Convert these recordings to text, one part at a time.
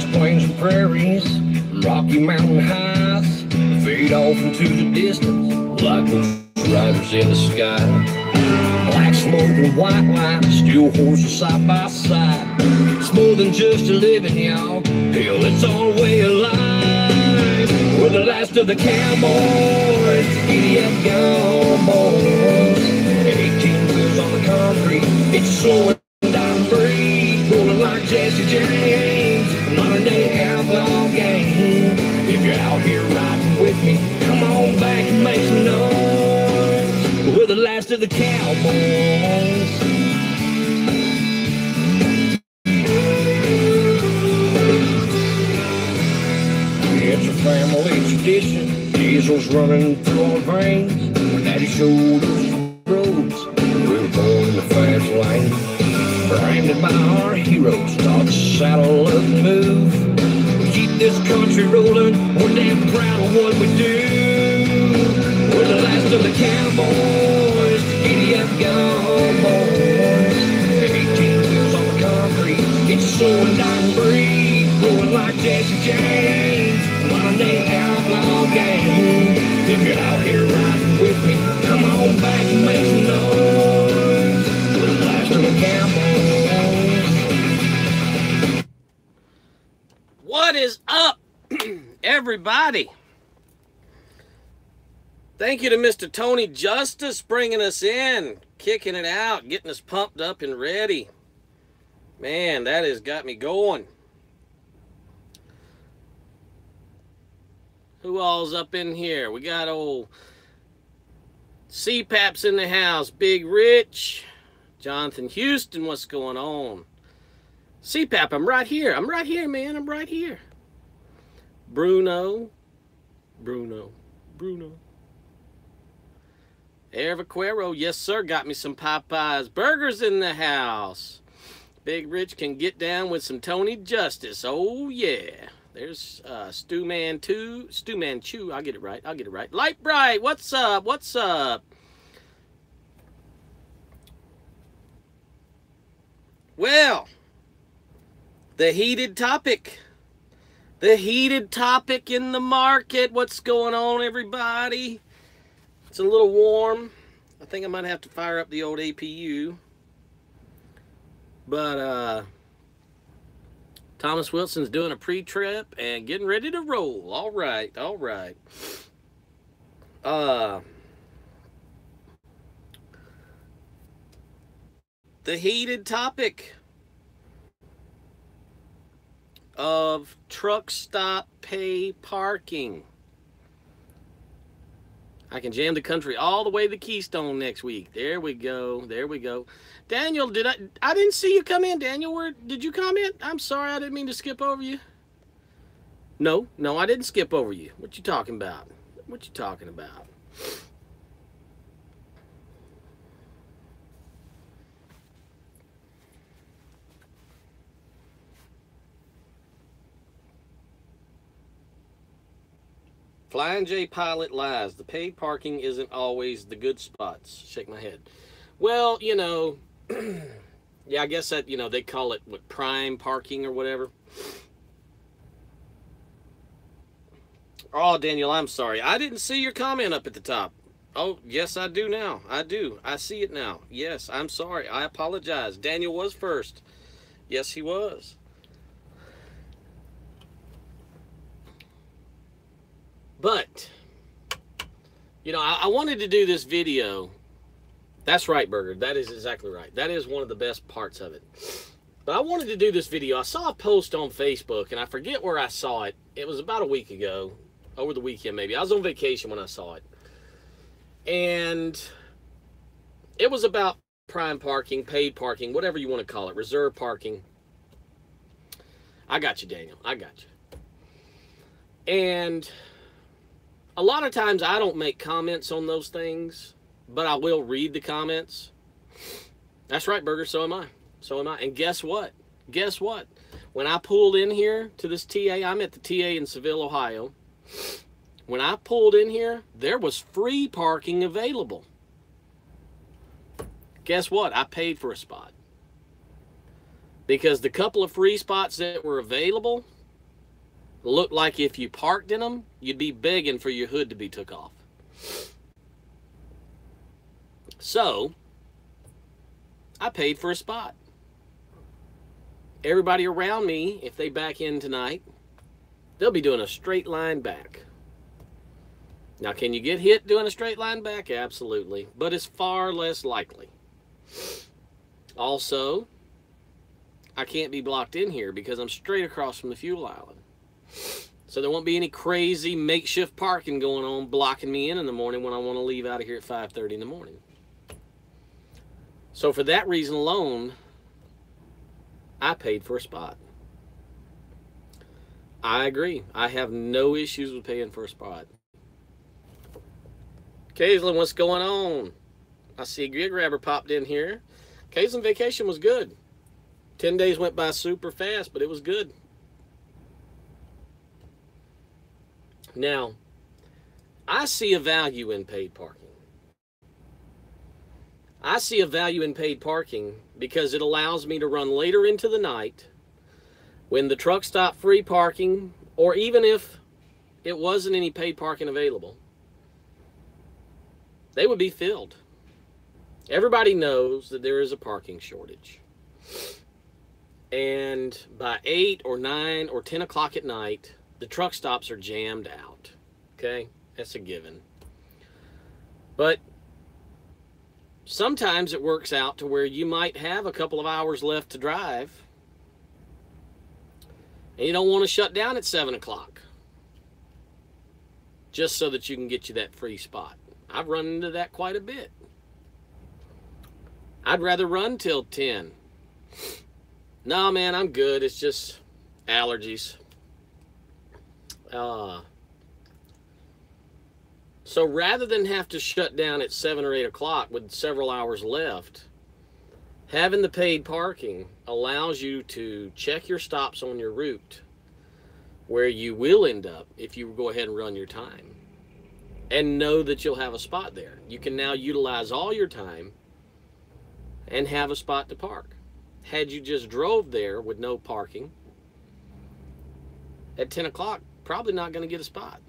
Mixed plains and prairies, Rocky Mountain highs, fade off into the distance like those riders in the sky. Black smoke and white light, steel horses side by side. It's more than just a living, y'all. Hell, it's our way of life. We're the last of the cowboys, idiot cowboys. 18 wheels on the concrete, it's slow and down free. Rolling like Jesse James, modern day outlaw game. If you're out here riding with me, come on back and make some noise. We're the last of the cowboys. It's a family tradition, diesels running through our veins. When Daddy showed us the roads, we were born in the fast lane. Branded by our heroes, taught us saddle up and move. Keep this country rolling, we're damn proud of what we do. We're the last of the cowboys, idiot cowboys. 18 wheels on the concrete, it's slow and dying breed. Rolling like Jesse James, modern day outlaw game. If you're out here riding with me, come on back and make some noise. We're the last of the cowboys. What is up, everybody? Thank you to Mr. Tony Justice bringing us in, kicking it out, getting us pumped up and ready. Man, that has got me going. Who all's up in here? We got old CPAP's in the house. Big Rich. Jonathan Houston, what's going on? CPAP, I'm right here. I'm right here, man. I'm right here. Bruno. Ervaquero, yes, sir. Got me some Popeyes burgers in the house. Big Rich can get down with some Tony Justice. Oh, yeah. There's Stewman Chew. I'll get it right. Light Bright, what's up? What's up? Well, the heated topic. The heated topic in the market. What's going on, everybody? It's a little warm. I think I might have to fire up the old APU. But, Thomas Wilson's doing a pre-trip and getting ready to roll. All right. The heated topic of truck stop pay parking. I can jam the country all the way to Keystone next week. There we go. Daniel, I didn't see you come in, Daniel. Did you comment? I'm sorry, I didn't mean to skip over you. No, I didn't skip over you. What you talking about? Flying J Pilot lies. The paid parking isn't always the good spots. Shake my head. Well, you know, yeah, I guess that, you know, they call it, what, prime parking or whatever. Oh, Daniel, I'm sorry. I didn't see your comment up at the top. Oh, yes, I do now. I do. I see it now. Yes, I'm sorry. I apologize. Daniel was first. Yes, he was. But, you know, I wanted to do this video. That's right, Burger. That is exactly right. That is one of the best parts of it. But I wanted to do this video. I saw a post on Facebook, and I forget where I saw it. It was about a week ago, over the weekend maybe. I was on vacation when I saw it. And it was about prime parking, paid parking, whatever you want to call it, reserve parking. I got you, Daniel. I got you. And a lot of times I don't make comments on those things, but I will read the comments. That's right, Burger. So am I. And guess what? When I pulled in here to this TA, I'm at the TA in Seville, Ohio. When I pulled in here, there was free parking available. Guess what? I paid for a spot. Because the couple of free spots that were available, looked like if you parked in them, you'd be begging for your hood to be took off. So I paid for a spot. Everybody around me, if they back in tonight, they'll be doing a straight line back. Now, can you get hit doing a straight line back? Absolutely. But it's far less likely. Also, I can't be blocked in here because I'm straight across from the fuel island. So there won't be any crazy makeshift parking going on blocking me in the morning when I want to leave out of here at 5:30 in the morning. So for that reason alone, I paid for a spot. I agree. I have no issues with paying for a spot. Kaislyn, what's going on? I see a Grid Grabber popped in here. Kaislyn vacation was good. 10 days went by super fast, but it was good. Now, I see a value in paid parking. I see a value in paid parking because it allows me to run later into the night when the truck stop free parking, or even if it wasn't any paid parking available, they would be filled. Everybody knows that there is a parking shortage. And by 8 or 9 or 10 o'clock at night, the truck stops are jammed out. Okay? That's a given. But sometimes it works out to where you might have a couple of hours left to drive and you don't want to shut down at 7 o'clock just so that you can get you that free spot. I've run into that quite a bit. I'd rather run till 10. No, man, I'm good. It's just allergies. So rather than have to shut down at 7 or 8 o'clock with several hours left, having the paid parking allows you to check your stops on your route where you will end up if you go ahead and run your time, and know that you'll have a spot there. You can now utilize all your time and have a spot to park. Had you just drove there with no parking, at 10 o'clock, probably not going to get a spot.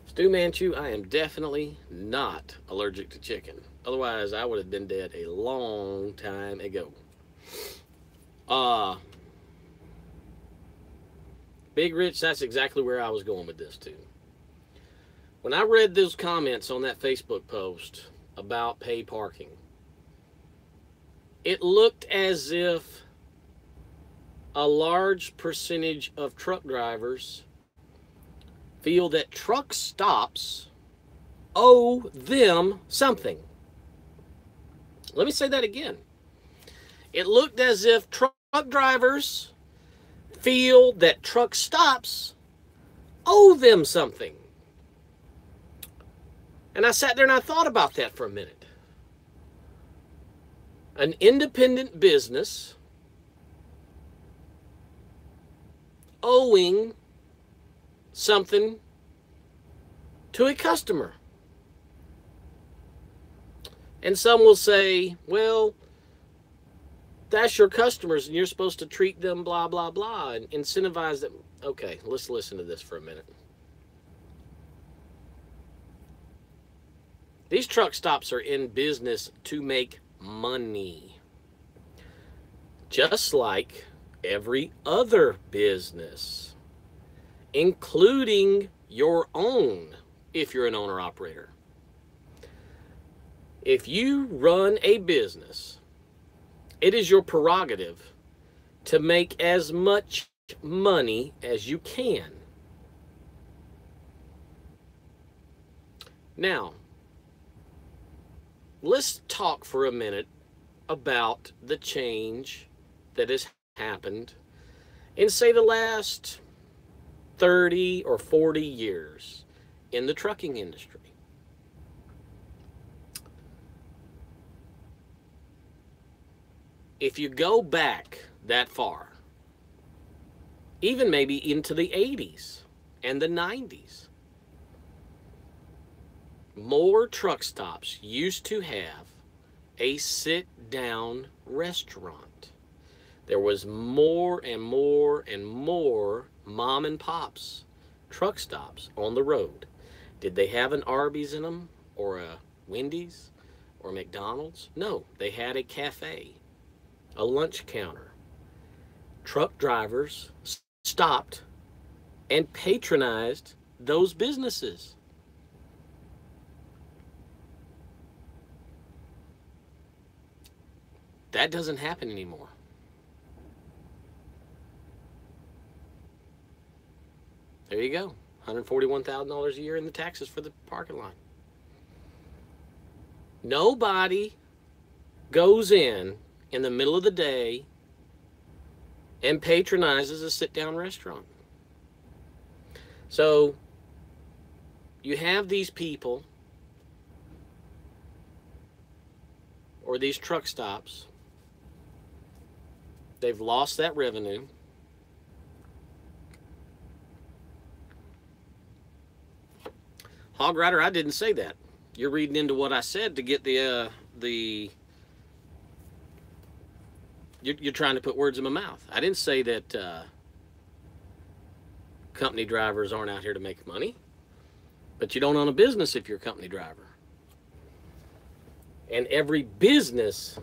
Stu Manchu, I am definitely not allergic to chicken. Otherwise, I would have been dead a long time ago. Big Rich, that's exactly where I was going with this too. When I read those comments on that Facebook post about paid parking, it looked as if a large percentage of truck drivers feel that truck stops owe them something. Let me say that again. It looked as if truck drivers feel that truck stops owe them something. And I sat there and I thought about that for a minute. An independent business owing something to a customer. And some will say, well, that's your customers and you're supposed to treat them blah, blah, blah, and incentivize them. Okay, let's listen to this for a minute. These truck stops are in business to make money, just like every other business, including your own if you're an owner-operator. If you run a business, it is your prerogative to make as much money as you can. Now, let's talk for a minute about the change that has happened in, say, the last 30 or 40 years in the trucking industry. If you go back that far, even maybe into the 80s and the 90s, more truck stops used to have a sit-down restaurant. there was more and more and more mom and pops truck stops on the road. Did they have an Arby's in them, or a Wendy's, or McDonald's? No, they had a cafe, a lunch counter. Truck drivers stopped and patronized those businesses. That doesn't happen anymore. There you go. $141,000 a year in the taxes for the parking lot. Nobody goes in the middle of the day and patronizes a sit-down restaurant. So you have these people, or these truck stops, they've lost that revenue. Hog Rider, I didn't say that. You're reading into what I said to get you're trying to put words in my mouth. I didn't say that company drivers aren't out here to make money, but you don't own a business if you're a company driver. And every business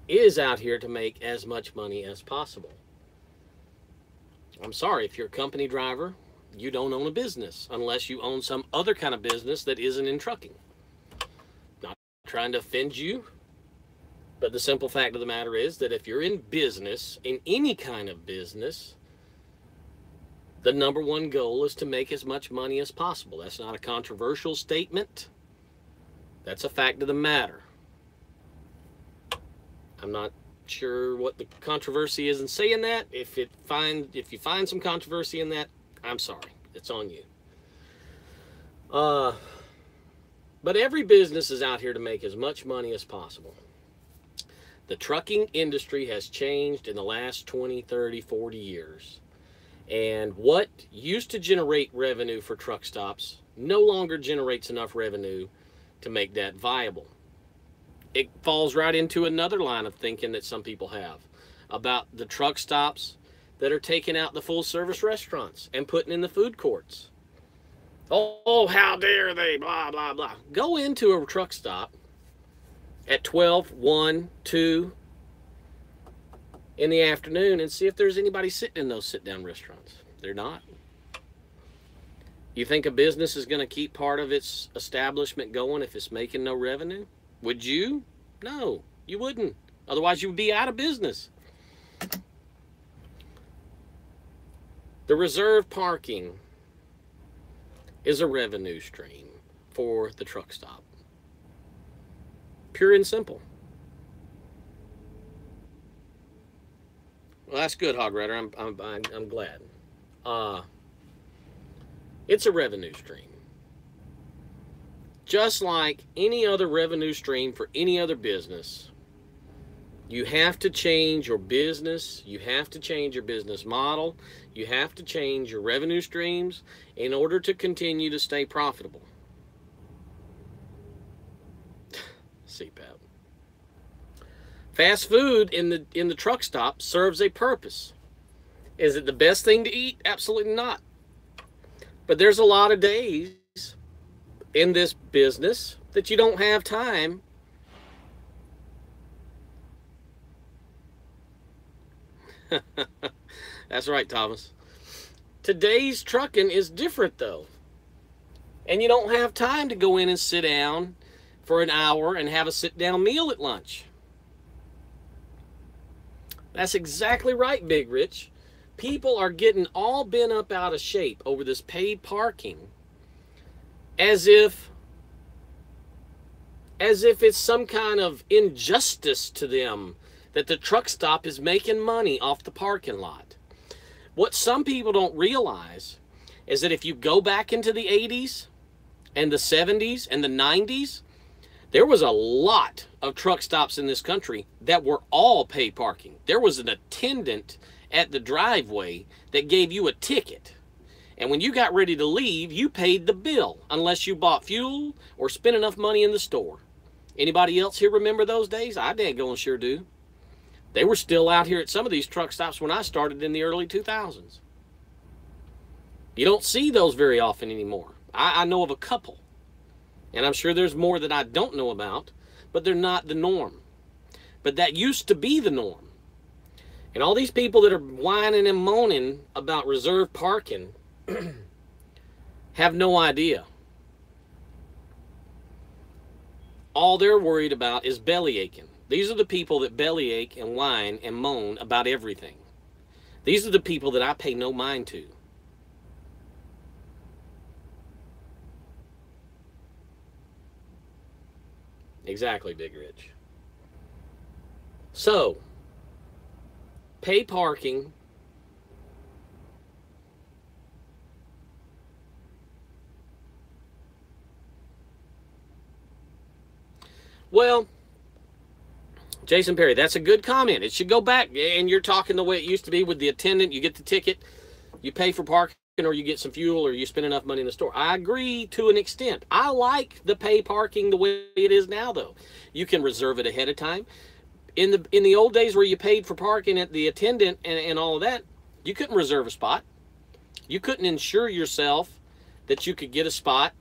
is out here to make as much money as possible. I'm sorry, if you're a company driver, you don't own a business unless you own some other kind of business that isn't in trucking. Not trying to offend you, but the simple fact of the matter is that if you're in business, in any kind of business, the number one goal is to make as much money as possible. That's not a controversial statement. That's a fact of the matter. I'm not sure what the controversy is in saying that. If you find some controversy in that, I'm sorry. It's on you. But every business is out here to make as much money as possible. The trucking industry has changed in the last 20, 30, 40 years. And what used to generate revenue for truck stops no longer generates enough revenue to make that viable. It falls right into another line of thinking that some people have about the truck stops that are taking out the full-service restaurants and putting in the food courts. Oh, how dare they, blah, blah, blah. Go into a truck stop at 12, 1, 2 in the afternoon and see if there's anybody sitting in those sit-down restaurants. They're not. You think a business is going to keep part of its establishment going if it's making no revenue? Would you? No, you wouldn't. Otherwise, you would be out of business. The reserve parking is a revenue stream for the truck stop. Pure and simple. Well, that's good, Hog Rider. I'm glad. It's a revenue stream. Just like any other revenue stream for any other business, you have to change your business. You have to change your business model. You have to change your revenue streams in order to continue to stay profitable. CPAP. Fast food in the truck stop serves a purpose. Is it the best thing to eat? Absolutely not. But there's a lot of days in this business that you don't have time That's right, Thomas. Today's trucking is different, though. And you don't have time to go in and sit down for an hour and have a sit-down meal at lunch. That's exactly right, Big Rich. People are getting all bent up out of shape over this paid parking as if it's some kind of injustice to them that the truck stop is making money off the parking lot. What some people don't realize is that if you go back into the 80s and the 70s and the 90s, there was a lot of truck stops in this country that were all paid parking. There was an attendant at the driveway that gave you a ticket. And when you got ready to leave, you paid the bill unless you bought fuel or spent enough money in the store. Anybody else here remember those days? I daggone sure do. They were still out here at some of these truck stops when I started in the early 2000s. You don't see those very often anymore. I know of a couple, and I'm sure there's more that I don't know about, but they're not the norm. But that used to be the norm. And all these people that are whining and moaning about reserve parking have no idea. All they're worried about is belly aching. These are the people that bellyache and whine and moan about everything. These are the people that I pay no mind to. Exactly, Big Rich. So, pay parking. Well, Jason Perry, that's a good comment. It should go back, and you're talking the way it used to be with the attendant. You get the ticket, you pay for parking, or you get some fuel, or you spend enough money in the store. I agree to an extent. I like the pay parking the way it is now, though. You can reserve it ahead of time. In the old days where you paid for parking at the attendant and all of that, you couldn't reserve a spot. You couldn't ensure yourself that you could get a spot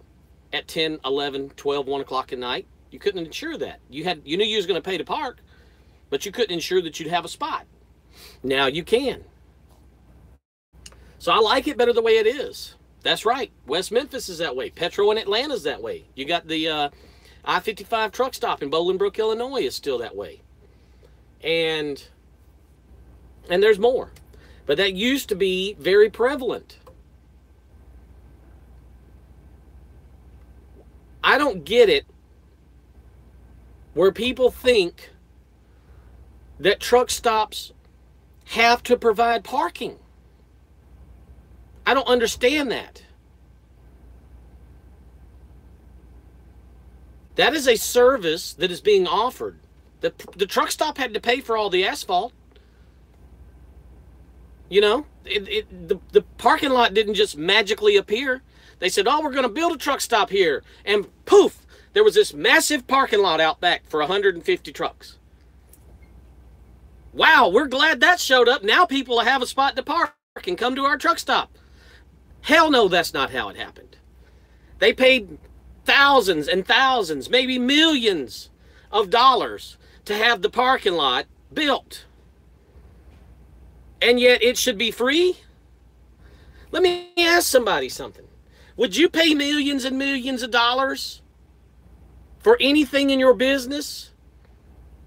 at 10, 11, 12, 1 o'clock at night. You couldn't ensure that. You knew you was going to pay to park, but you couldn't ensure that you'd have a spot. Now you can. So I like it better the way it is. That's right. West Memphis is that way. Petro in Atlanta is that way. You got the I-55 truck stop in Bolingbrook, Illinois is still that way. And there's more. But that used to be very prevalent. I don't get it where people think that truck stops have to provide parking. I don't understand that. That is a service that is being offered. The truck stop had to pay for all the asphalt. You know, the parking lot didn't just magically appear. They said, oh, we're going to build a truck stop here. And poof, there was this massive parking lot out back for 150 trucks. Wow, we're glad that showed up. Now people have a spot to park and come to our truck stop. Hell no, that's not how it happened. They paid thousands and thousands, maybe millions of dollars to have the parking lot built. And yet it should be free? Let me ask somebody something. Would you pay millions and millions of dollars for anything in your business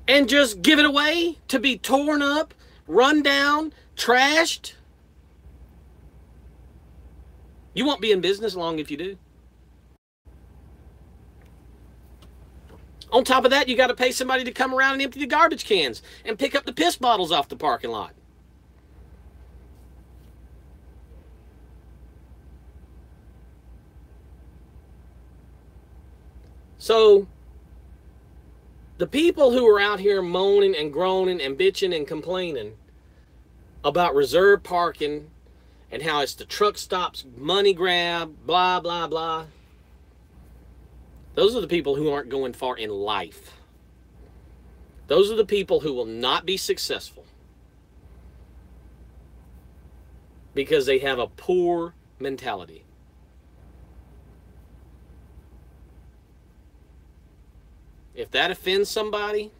and just give it away to be torn up, run down, trashed? You won't be in business long if you do. On top of that, you got to pay somebody to come around and empty the garbage cans and pick up the piss bottles off the parking lot. So, the people who are out here moaning and groaning and bitching and complaining about reserve parking and how it's the truck stops money grab, blah, blah, blah. Those are the people who aren't going far in life. Those are the people who will not be successful because they have a poor mentality. If that offends somebody,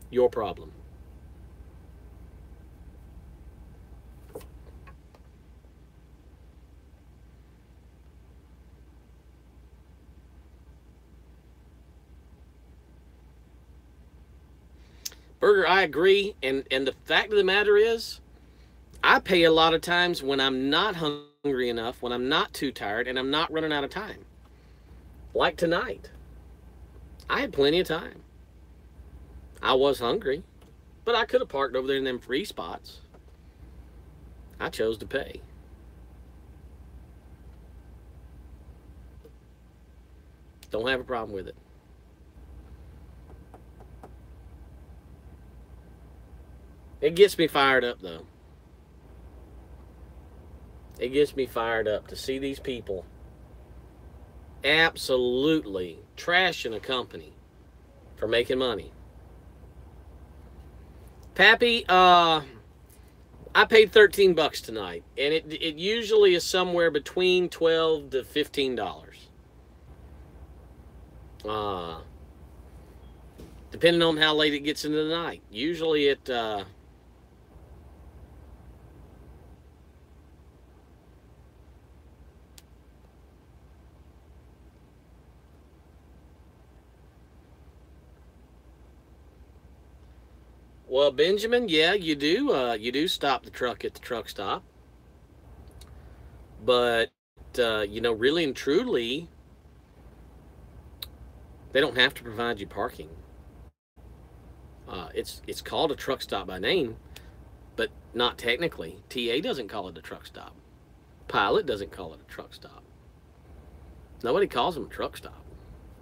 your problem. Burger, I agree, and the fact of the matter is, I pay a lot of times when I'm not hungry enough, when I'm not too tired, and I'm not running out of time. Like tonight. I had plenty of time. I was hungry, but I could have parked over there in them free spots. I chose to pay. Don't have a problem with it. It gets me fired up, though. It gets me fired up to see these people absolutely trashing a company for making money. Pappy, I paid $13 tonight, and it usually is somewhere between $12 to $15. Depending on how late it gets into the night. Usually it well, Benjamin, yeah, you do stop the truck at the truck stop. But you know, really and truly, they don't have to provide you parking. It's called a truck stop by name, but not technically. TA doesn't call it a truck stop. Pilot doesn't call it a truck stop. Nobody calls them a truck stop.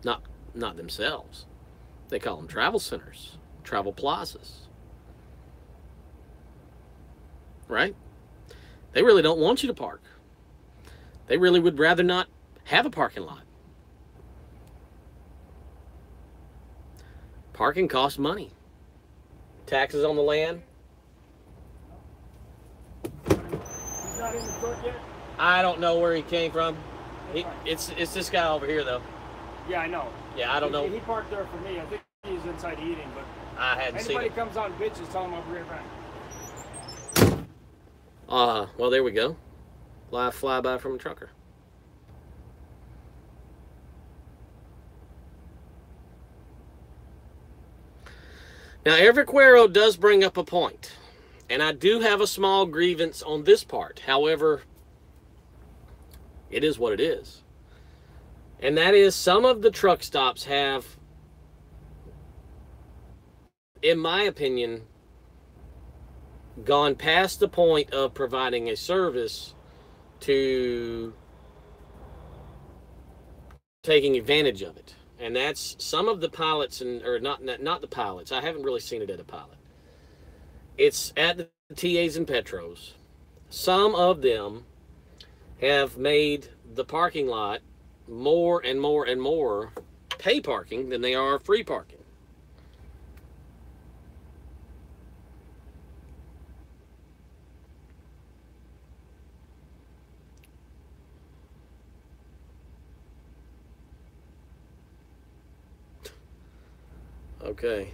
Not themselves. They call them travel centers, travel plazas. Right? They really don't want you to park. They really would rather not have a parking lot. Parking costs money. Taxes on the land. He's not in the truck yet? I don't know where he came from. It's this guy over here though. Yeah, I know. Yeah, I don't know. He parked there for me. I think he's inside eating, but I hadn't seen anybody it. comes on bitches, tell him I'll be right back. Well, there we go. Live flyby from a trucker. Now, Everett Cuero does bring up a point, and I do have a small grievance on this part. However, it is what it is. And that is, some of the truck stops have, in my opinion, gone past the point of providing a service to taking advantage of it. And that's some of the pilots, or not the pilots. I haven't really seen it at a pilot. It's at the TAs and Petros. Some of them have made the parking lot more and more and more pay parking than they are free parking. Okay.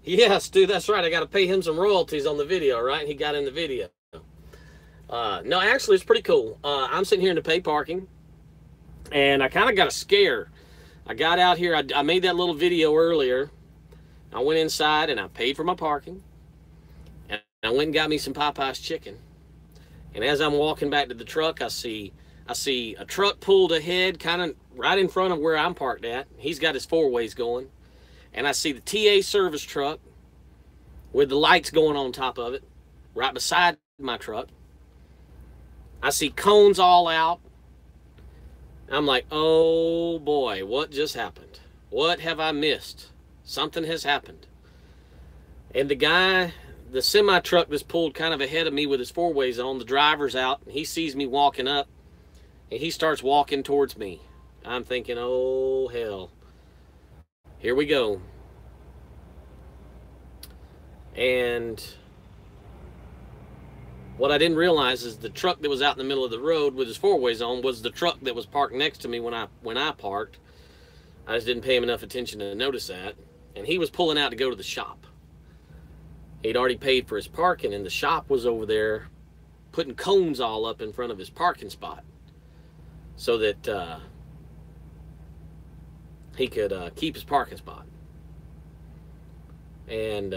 Yeah, Stu, that's right. I got to pay him some royalties on the video, right? He got in the video. No, actually, it's pretty cool. I'm sitting here in the pay parking, and I kind of got a scare. I got out here. I made that little video earlier. I went inside, and I paid for my parking. And I went and got me some Popeye's chicken. And as I'm walking back to the truck, I see a truck pulled ahead, kind of right in front of where I'm parked at. He's got his four-ways going. And I see the TA service truck with the lights going on top of it, right beside my truck. I see cones all out. I'm like, oh boy, what just happened? What have I missed? Something has happened. And the guy, the semi-truck that's pulled kind of ahead of me with his four-ways on, the driver's out, and he sees me walking up, and he starts walking towards me. I'm thinking, oh hell. Here we go. And what I didn't realize is the truck that was out in the middle of the road with his four-ways on was the truck that was parked next to me when I parked. I just didn't pay him enough attention to notice that. And he was pulling out to go to the shop. He'd already paid for his parking, and the shop was over there putting cones all up in front of his parking spot so that he could keep his parking spot. And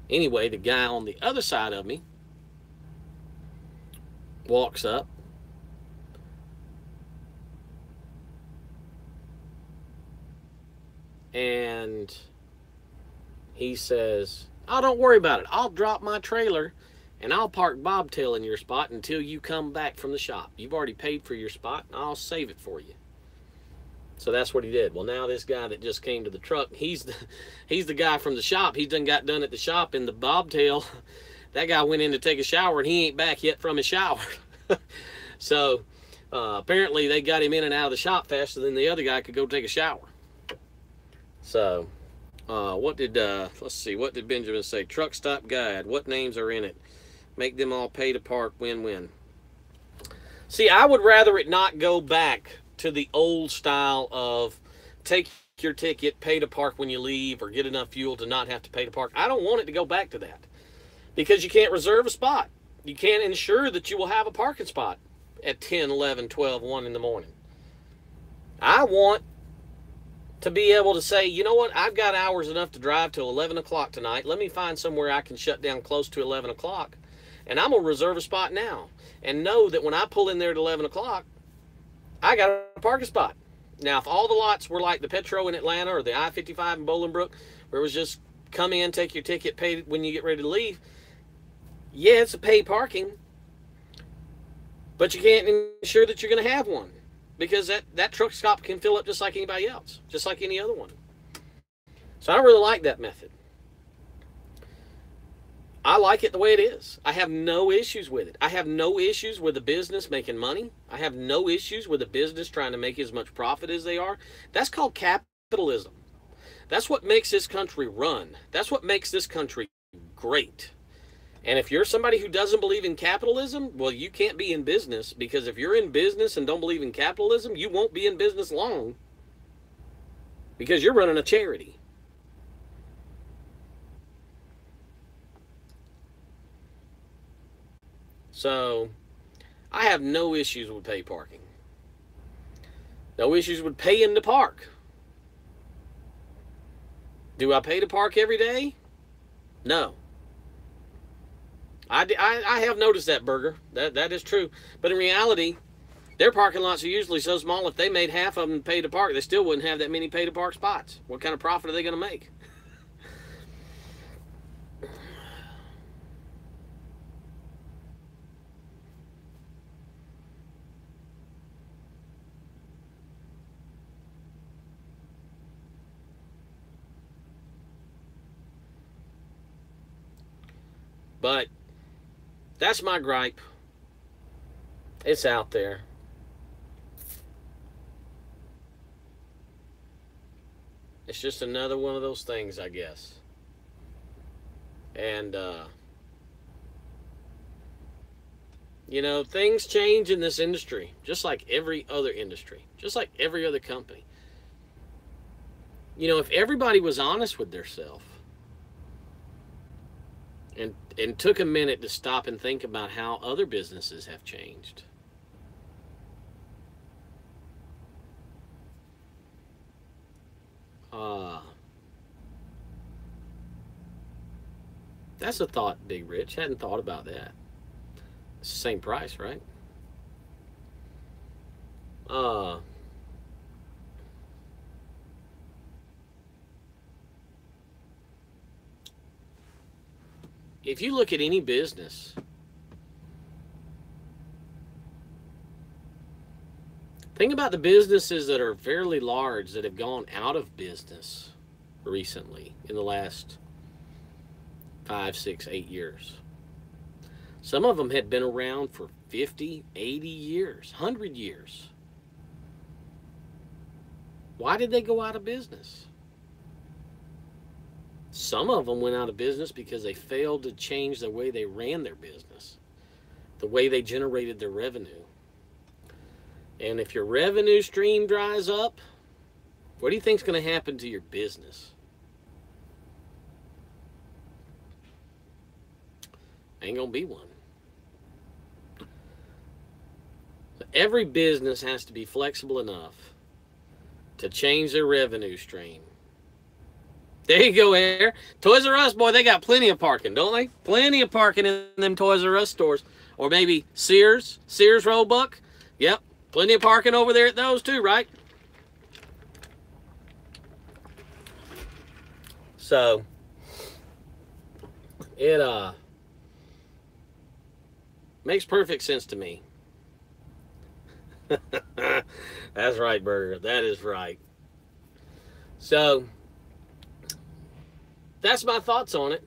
anyway, the guy on the other side of me walks up, and he says, oh, don't worry about it. I'll drop my trailer and I'll park bobtail in your spot until you come back from the shop. You've already paid for your spot, and I'll save it for you. So that's what he did. Well, now this guy that just came to the truck, he's the guy from the shop. He's got done at the shop in the bobtail. That guy went in to take a shower and he ain't back yet from his shower. So apparently they got him in and out of the shop faster than the other guy could go take a shower. So what did let's see, what did Benjamin say? Truck stop guide, what names are in it? Make them all pay to park, win-win. See, I would rather it not go back to the old style of take your ticket, pay to park when you leave, or get enough fuel to not have to pay to park. I don't want it to go back to that, because you can't reserve a spot. You can't ensure that you will have a parking spot at 10, 11, 12, 1 in the morning. I want to be able to say, you know what, I've got hours enough to drive till 11 o'clock tonight. Let me find somewhere I can shut down close to 11 o'clock, and I'm going to reserve a spot now and know that when I pull in there at 11 o'clock, I got a parking spot. Now, if all the lots were like the Petro in Atlanta or the I-55 in Bolingbrook, where it was just come in, take your ticket, pay when you get ready to leave, yeah, it's a paid parking, but you can't ensure that you're going to have one, because that truck stop can fill up just like anybody else, just like any other one. So I don't really like that method. I like it the way it is. I have no issues with it. I have no issues with a business making money. I have no issues with a business trying to make as much profit as they are. That's called capitalism. That's what makes this country run. That's what makes this country great. And if you're somebody who doesn't believe in capitalism, well, you can't be in business, because if you're in business and don't believe in capitalism, you won't be in business long, because you're running a charity. So I have no issues with pay parking. No issues with paying to park. Do I pay to park every day? No. I have noticed that, Burger. That is true. But in reality, their parking lots are usually so small, if they made half of them pay to park, they still wouldn't have that many pay to park spots. What kind of profit are they going to make? But that's my gripe. It's out there. It's just another one of those things, I guess. And, you know, things change in this industry, just like every other industry, just like every other company. You know, if everybody was honest with themselves, and took a minute to stop and think about how other businesses have changed. That's a thought, Big Rich. Hadn't thought about that. It's the same price, right? If you look at any business, think about the businesses that are fairly large that have gone out of business recently in the last 5, 6, 8 years. Some of them had been around for 50, 80 years, 100 years. Why did they go out of business? Some of them went out of business because they failed to change the way they ran their business, the way they generated their revenue. And if your revenue stream dries up, what do you think is going to happen to your business? Ain't going to be one. Every business has to be flexible enough to change their revenue stream. There you go, Air. Toys R Us, boy, they got plenty of parking, don't they? Plenty of parking in them Toys R Us stores. Or maybe Sears Roebuck. Yep, plenty of parking over there at those too, right? So, it makes perfect sense to me. That's right, Burger. That is right. So, that's my thoughts on it.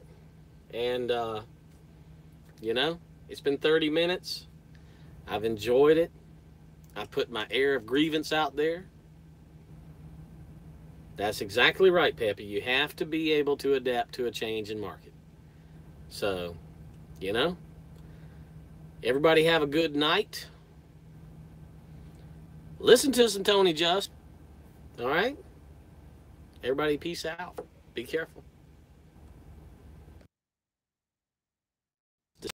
And You know, it's been 30 minutes. I've enjoyed it. I put my air of grievance out there. That's exactly right, Peppy. You have to be able to adapt to a change in market. So, you know, everybody have a good night. Listen to some Tony Just. All right? Everybody, peace out. Be careful.